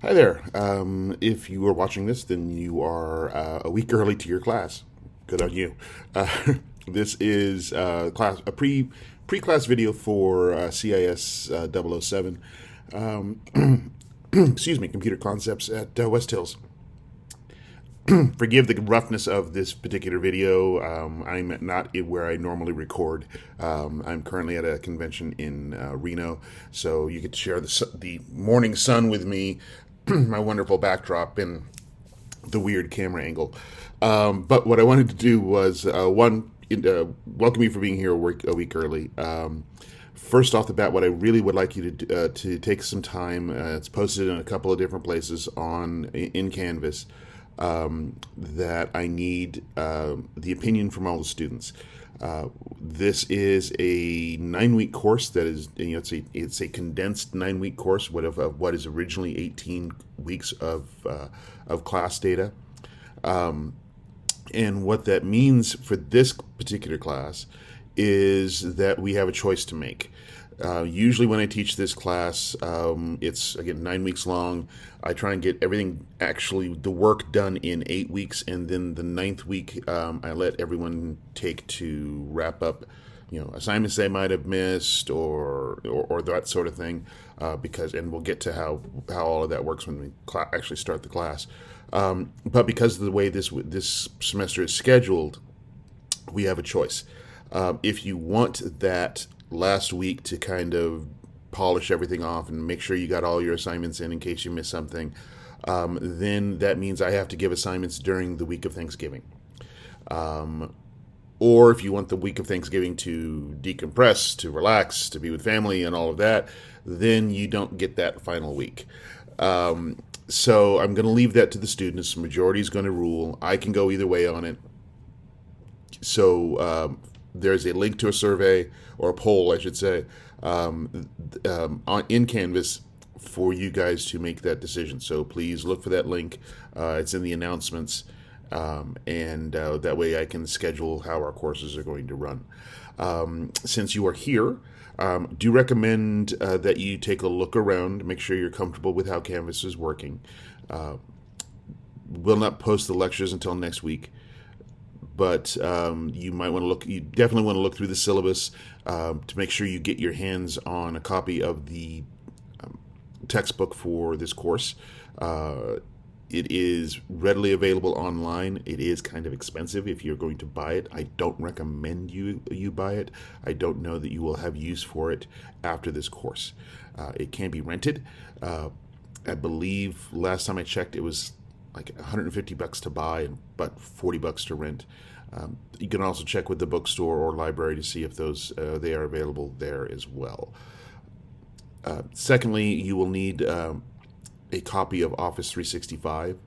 Hi there. If you are watching this, then you are a week early to your class. Good on you. Uh, this is a pre-class video for CIS 007. Um, excuse me, computer concepts at West Hills. Forgive the roughness of this particular video. I'm not where I normally record. I'm currently at a convention in Reno, so you get to share the morning sun with me, my wonderful backdrop, and the weird camera angle. But what I wanted to do was welcome you for being here a week early. First off the bat, what I really would like you to take some time. It's posted in a couple of different places in Canvas. That I need the opinion from all the students. This is a 9-week course that is, it's a condensed 9-week course. What is originally 18 weeks of class data, and what that means for this particular class is that we have a choice to make. Usually when I teach this class, it's, again, 9 weeks long. I try and get everything, actually the work, done in 8 weeks, and then the 9th week I let everyone take to wrap up assignments they might have missed or that sort of thing, and we'll get to how all of that works when we actually start the class. But because of the way this semester is scheduled, we have a choice. If you want that last week to kind of polish everything off and make sure you got all your assignments in case you miss something, then that means I have to give assignments during the week of Thanksgiving. Or if you want the week of Thanksgiving to decompress, to relax, to be with family and all of that, then you don't get that final week. So I'm going to leave that to the students. The majority is going to rule. I can go either way on it. So there's a link to a survey, or a poll, I should say, in Canvas for you guys to make that decision. So please look for that link. It's in the announcements, and that way I can schedule how our courses are going to run. Since you are here, do recommend that you take a look around, make sure you're comfortable with how Canvas is working. We'll not post the lectures until next week, but you might want to look. You definitely want to look through the syllabus to make sure you get your hands on a copy of the textbook for this course. It is readily available online. It is kind of expensive if you're going to buy it. I don't recommend you buy it. I don't know that you will have use for it after this course. It can be rented. I believe last time I checked, it was like $150 to buy and about $40 to rent. You can also check with the bookstore or library to see if they are available there as well. Secondly, you will need a copy of Office 365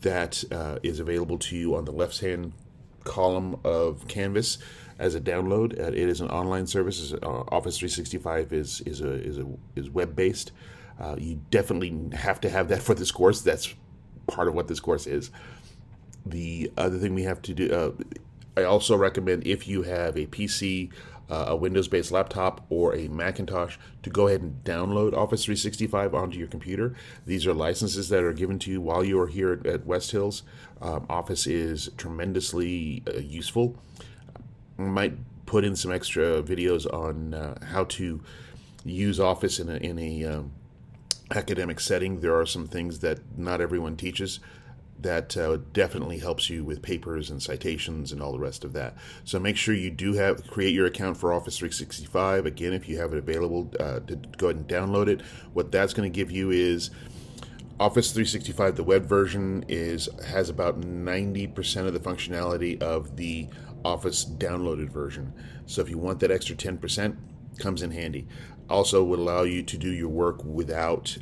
that is available to you on the left-hand column of Canvas as a download. It is an online service. Office 365 is web-based. You definitely have to have that for this course. That's part of what this course is. The other thing we have to do, I also recommend, if you have a PC, a Windows-based laptop, or a Macintosh, to go ahead and download Office 365 onto your computer. These are licenses that are given to you while you are here at West Hills. Office is tremendously useful. I might put in some extra videos on how to use Office in a academic setting. There are some things that not everyone teaches that definitely helps you with papers and citations and all the rest of that. So make sure you do create your account for Office 365. Again, if you have it available, to go ahead and download it. What that's going to give you is Office 365. The web version has about 90% of the functionality of the Office downloaded version. So if you want that extra 10%, comes in handy. Also would allow you to do your work without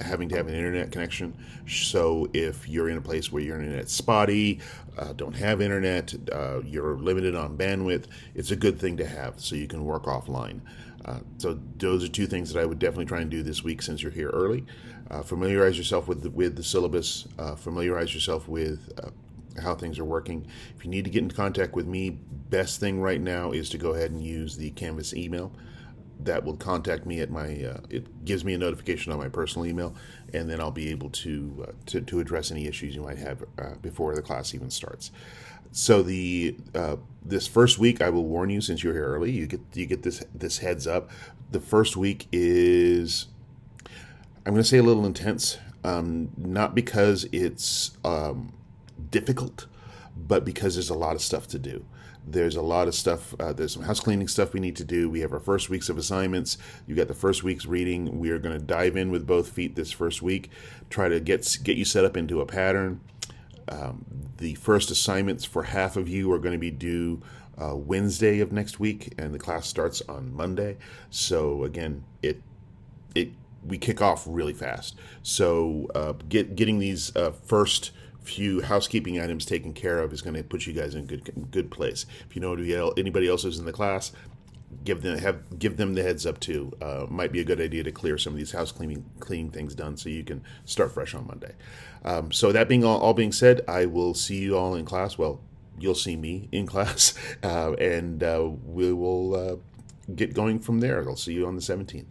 having to have an internet connection. So if you're in a place where your internet's spotty, don't have internet, you're limited on bandwidth, it's a good thing to have so you can work offline. So those are two things that I would definitely try and do this week since you're here early. Familiarize yourself with the syllabus. Familiarize yourself with how things are working. If you need to get in contact with me, best thing right now is to go ahead and use the Canvas email. that will contact me at my. It gives me a notification on my personal email, and then I'll be able to address any issues you might have before the class even starts. So the this first week, I will warn you, since you're here early, you get this heads up. The first week is, I'm going to say, a little intense, not because it's difficult, but because there's a lot of stuff to do. There's a lot of stuff. There's some house cleaning stuff we need to do. We have our first weeks of assignments. You got the first week's reading. We are going to dive in with both feet this first week, try to get you set up into a pattern. The first assignments for half of you are going to be due Wednesday of next week, and the class starts on Monday. So again, we kick off really fast. So getting these first few housekeeping items taken care of is going to put you guys in good place. If you know anybody else who's in the class, give them the heads up too. Might be a good idea to clear some of these house cleaning things done so you can start fresh on Monday. So that being all being said, I will see you all in class. Well, you'll see me in class, and we will get going from there. I'll see you on the 17th.